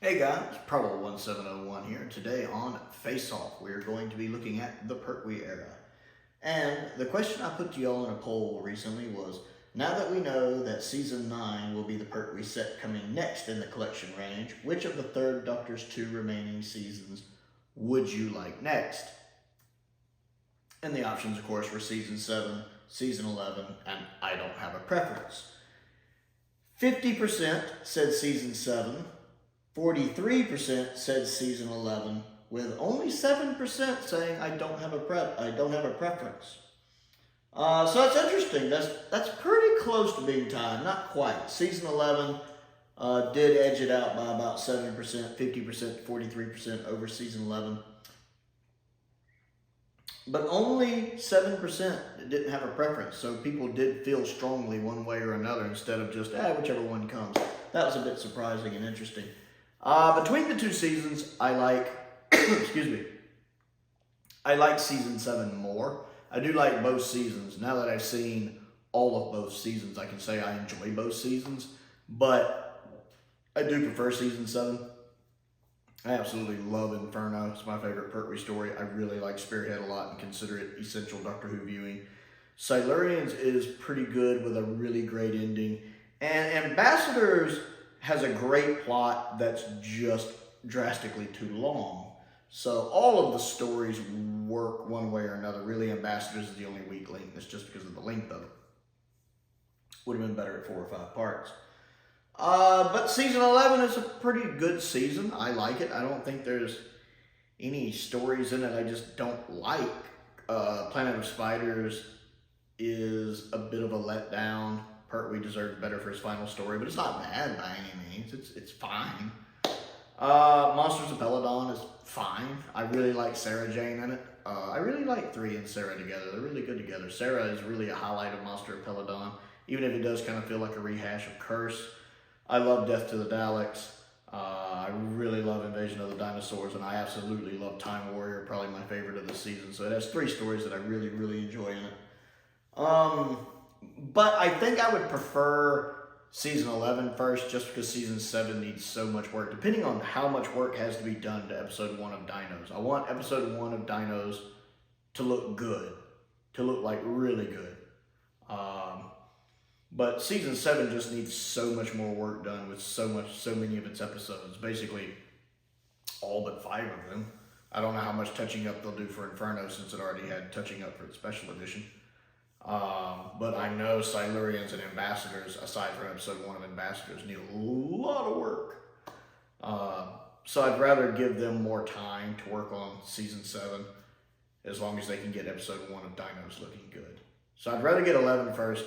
Hey guys, Prowl 1701 here. Today on Face Off, we're going to be looking at the Pertwee era. And the question I put to y'all in a poll recently was, now that we know that Season 9 will be the Pertwee set coming next in the collection range, which of the third Doctor's 2 remaining seasons would you like next? And the options, of course, were Season 7, Season 11, and I don't have a preference. 50% said Season 7, 43% said Season 11, with only 7% saying I don't have a preference. So that's interesting. That's pretty close to being tied. Not quite. Season 11 did edge it out by about 7%, 50%, 43% over Season 11. But only 7% didn't have a preference. So people did feel strongly one way or another instead of just, whichever one comes. That was a bit surprising and interesting. Between the two seasons, I like, I like Season 7 more. I do like both seasons. Now that I've seen all of both seasons, I can say I enjoy both seasons. But I do prefer Season 7. I absolutely love Inferno. It's my favorite Pertwee story. I really like Spearhead a lot and consider it essential Doctor Who viewing. Silurians is pretty good with a really great ending. And Ambassadors has a great plot that's just drastically too long. So all of the stories work one way or another. Really, Ambassadors is the only weak link. That's just because of the length of it. Would have been better at 4 or 5 parts. But Season 11 is a pretty good season. I like it. I don't think there's any stories in it I just don't like. Planet of Spiders is a bit of a letdown. Pertwee deserved better for his final story, but it's not bad by any means. It's fine. Monsters of Peladon is fine. I really like Sarah Jane in it. I really like 3 and Sarah together. They're really good together. Sarah is really a highlight of Monster of Peladon, even if it does kind of feel like a rehash of Curse. I love Death to the Daleks. I really love Invasion of the Dinosaurs, and I absolutely love Time Warrior, probably my favorite of the season. So it has 3 stories that I really, really enjoy in it. But I think I would prefer Season 11 first, just because Season 7 needs so much work, depending on how much work has to be done to Episode 1 of Dinos. I want Episode 1 of Dinos to look good, to look like really good. But Season 7 just needs so much more work done with so many of its episodes. Basically, all but 5 of them. I don't know how much touching up they'll do for Inferno, since it already had touching up for its special edition. But I know Silurians and Ambassadors, aside from Episode 1 of Ambassadors, need a lot of work. So I'd rather give them more time to work on Season 7, as long as they can get Episode 1 of Dinos looking good. So I'd rather get 11 first,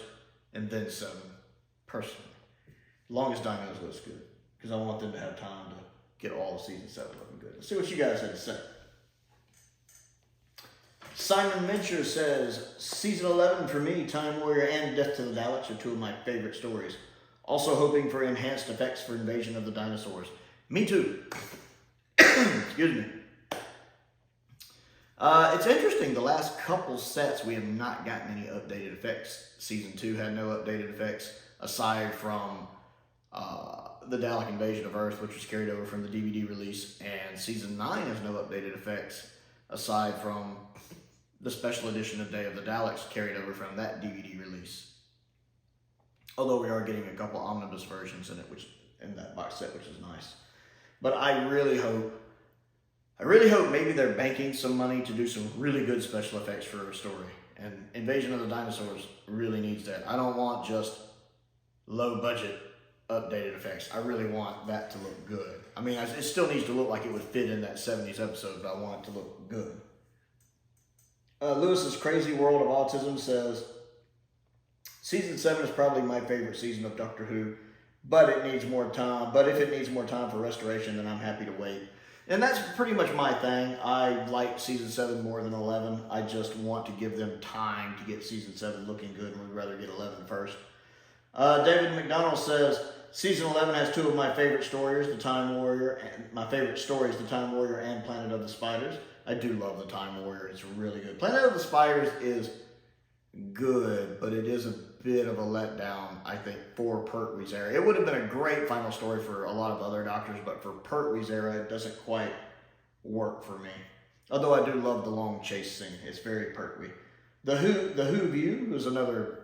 and then 7, personally. As long as Dinos looks good. Because I want them to have time to get all of Season 7 looking good. Let's see what you guys had to say. Simon Mincher says, Season 11 for me, Time Warrior and Death to the Daleks are 2 of my favorite stories. Also hoping for enhanced effects for Invasion of the Dinosaurs. Me too. Excuse me. It's interesting, the last couple sets we have not gotten any updated effects. Season 2 had no updated effects, aside from the Dalek Invasion of Earth, which was carried over from the DVD release, and Season 9 has no updated effects, aside from the special edition of Day of the Daleks carried over from that DVD release. Although we are getting a couple omnibus versions in it, in that box set, which is nice. But I really hope maybe they're banking some money to do some really good special effects for a story. And Invasion of the Dinosaurs really needs that. I don't want just low budget updated effects. I really want that to look good. I mean, it still needs to look like it would fit in that 70s episode, but I want it to look good. Lewis's Crazy World of Autism says, Season 7 is probably my favorite season of Doctor Who, but it needs more time. But if it needs more time for restoration, then I'm happy to wait. And that's pretty much my thing. I like Season 7 more than 11. I just want to give them time to get Season 7 looking good, and we'd rather get 11 first. David McDonald says, Season 11 has 2 of my favorite stories, The Time Warrior, and my favorite stories, The Time Warrior and Planet of the Spiders. I do love The Time Warrior. It's really good. Planet of the Spiders is good, but it is a bit of a letdown, I think, for Pertwee's era. It would have been a great final story for a lot of other Doctors, but for Pertwee's era, it doesn't quite work for me. Although I do love the long chase scene. It's very Pertwee. The Who View, who's another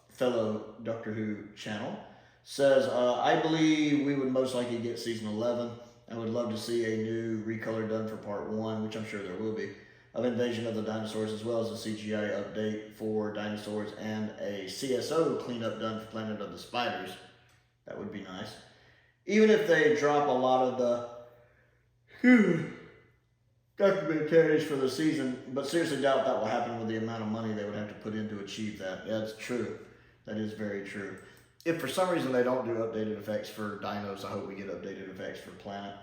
fellow Doctor Who channel, says, I believe we would most likely get season 11. I would love to see a new recolor done for part 1, which I'm sure there will be, of Invasion of the Dinosaurs, as well as a CGI update for dinosaurs and a CSO cleanup done for Planet of the Spiders. That would be nice. Even if they drop a lot of the documentaries for the season, but seriously doubt that will happen with the amount of money they would have to put in to achieve that. Yeah, that's true. That is very true. If for some reason they don't do updated effects for dinos, I hope we get updated effects for Planet.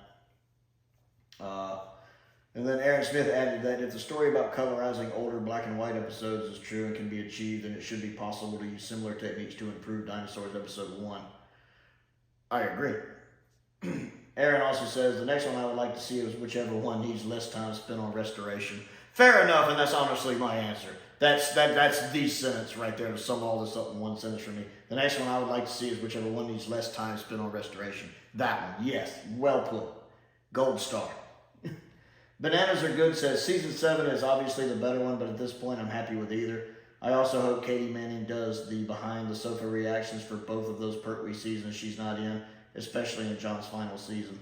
And then Aaron Smith added that if the story about colorizing older black and white episodes is true and can be achieved, then it should be possible to use similar techniques to improve Dinosaurs Episode 1. I agree. Aaron also says, the next one I would like to see is whichever one needs less time spent on restoration. Fair enough, and that's honestly my answer. That's the sentence right there to sum all this up in one sentence for me. The next one I would like to see is whichever one needs less time spent on restoration. That one, yes, well put. Gold star. Bananas Are Good says, season 7 is obviously the better one, but at this point I'm happy with either. I also hope Katie Manning does the behind the sofa reactions for both of those Pertwee seasons she's not in, especially in Jon's final season.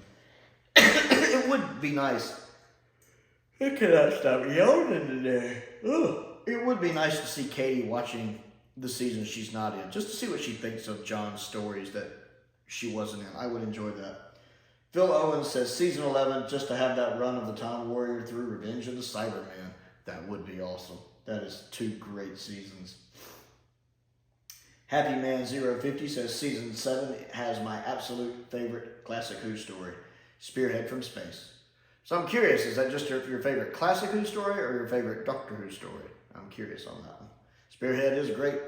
It would be nice. I cannot stop yawning today. Ugh. It would be nice to see Katie watching the season she's not in, just to see what she thinks of Jon's stories that she wasn't in. I would enjoy that. Phil Owens says, season 11, just to have that run of the Time Warrior through Revenge of the Cybermen. That would be awesome. That is 2 great seasons. Happy Man 050 says, season 7 has my absolute favorite classic Who story, Spearhead from Space. So I'm curious, is that just your favorite classic Who story or your favorite Doctor Who story? I'm curious on that one. Spearhead is great.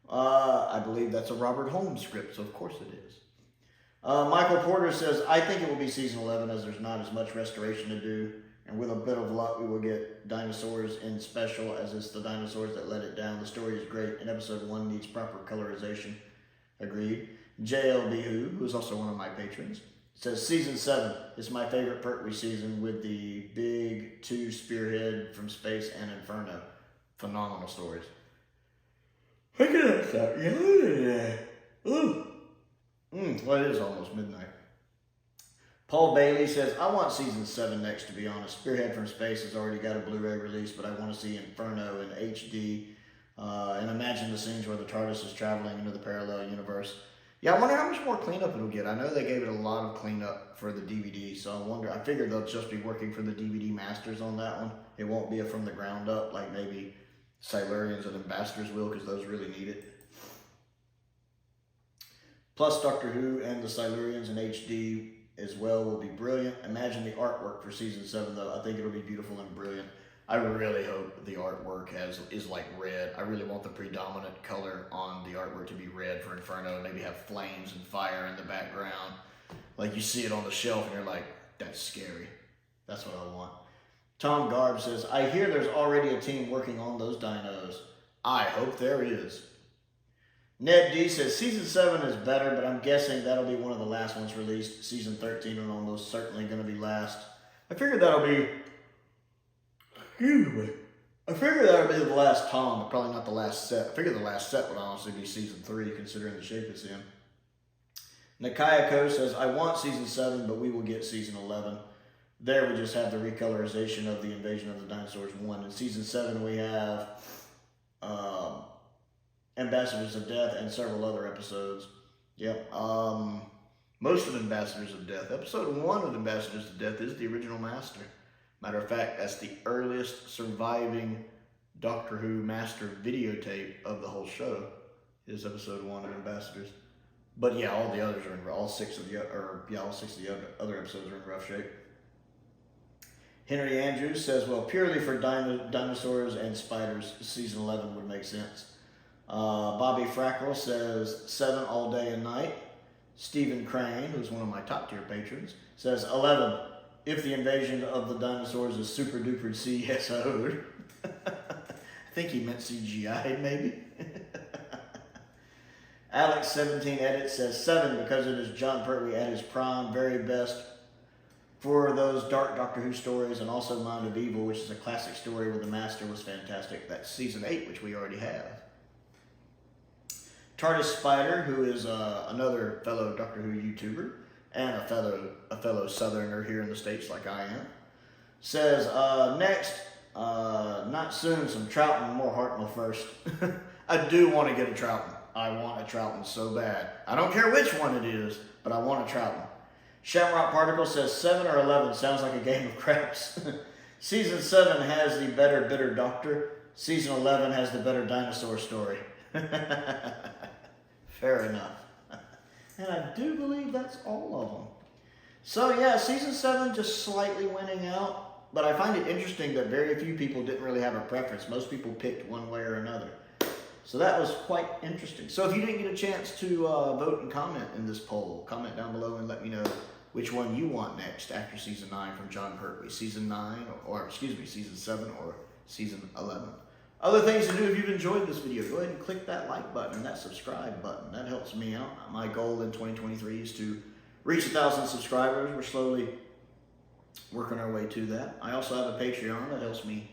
I believe that's a Robert Holmes script, so of course it is. Michael Porter says, I think it will be season 11 as there's not as much restoration to do. And with a bit of luck, we will get dinosaurs in special as it's the dinosaurs that let it down. The story is great and episode 1 needs proper colorization. Agreed. JLBWHO, who is also one of my patrons, says season 7 is my favorite Pertwee season with the big 2 Spearhead from Space and Inferno. Phenomenal stories. I cannot stop yawning. Ooh. Well, it is almost midnight. Paul Bailey says, I want season 7 next, to be honest. Spearhead from Space has already got a Blu-ray release, but I want to see Inferno in HD and imagine the scenes where the TARDIS is traveling into the parallel universe. Yeah, I wonder how much more cleanup it'll get. I know they gave it a lot of cleanup for the DVD, so I figured they'll just be working for the DVD masters on that one. It won't be a from the ground up like maybe Silurians and Ambassadors will, because those really need it. Plus, Doctor Who and the Silurians in HD as well will be brilliant. Imagine the artwork for season 7, though. I think it'll be beautiful and brilliant. I really hope the artwork is like red. I really want the predominant color on the artwork to be red for Inferno. Maybe have flames and fire in the background. Like you see it on the shelf and you're like, that's scary. That's what I want. Tom Garb says, I hear there's already a team working on those dinos. I hope there is. Ned D says, season 7 is better, but I'm guessing that'll be one of the last ones released. Season 13 is almost certainly going to be last. I figured that'll be the last Tom, but probably not the last set. I figured the last set would honestly be season 3, considering the shape it's in. Nakaya Ko says, I want season 7, but we will get season 11. There we just have the recolorization of the Invasion of the Dinosaurs 1. In season 7 we have Ambassadors of Death and several other episodes. Yep. Most of Ambassadors of Death. Episode 1 of Ambassadors of Death is the original Master. Matter of fact, that's the earliest surviving Doctor Who Master videotape of the whole show. Is episode 1 of Ambassadors. But yeah, all the others are in all 6 of the other episodes are in rough shape. Henry Andrews says, well, purely for dinosaurs and spiders, season 11 would make sense. Bobby Frackle says 7 all day and night. Stephen Crane, who's one of my top tier patrons, says 11 if the invasion of the dinosaurs is super duper CSO'd. I think he meant CGI maybe. Alex17 Edit says 7 because it is Jon Pertwee at his prime, very best for those dark Doctor Who stories, and also Mind of Evil, which is a classic story where the Master was fantastic. That's season 8, which we already have. TARDIS Spider, who is another fellow Doctor Who YouTuber and a fellow Southerner here in the States like I am, says, next, not soon, some Troughton, more Hartnell first. I do want to get a Troughton. I want a Troughton so bad. I don't care which one it is, but I want a Troughton. Shamrock Particle says 7 or 11 sounds like a game of craps. Season 7 has the better Bitter Doctor. Season 11 has the better dinosaur story. Fair enough. And I do believe that's all of them. So yeah, Season 7 just slightly winning out. But I find it interesting that very few people didn't really have a preference. Most people picked one way or another. So that was quite interesting. So if you didn't get a chance to vote and comment in this poll, comment down below and let me know which one you want next after Season 9 from Jon Pertwee. Season 9, or excuse me, Season 7 or Season 11. Other things to do if you've enjoyed this video, go ahead and click that like button and that subscribe button. That helps me out. My goal in 2023 is to reach 1,000 subscribers. We're slowly working our way to that. I also have a Patreon that helps me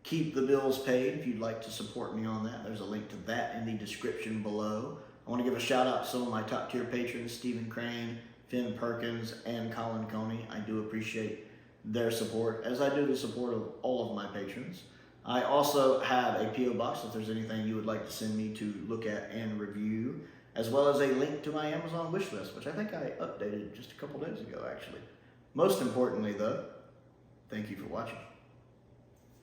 keep the bills paid. If you'd like to support me on that, there's a link to that in the description below. I want to give a shout out to some of my top tier patrons, Stephen Crane, Finn Perkins, and Colin Coney. I do appreciate their support, as I do the support of all of my patrons. I also have a P.O. box if there's anything you would like to send me to look at and review, as well as a link to my Amazon wish list, which I think I updated just a couple days ago, actually. Most importantly, though, thank you for watching.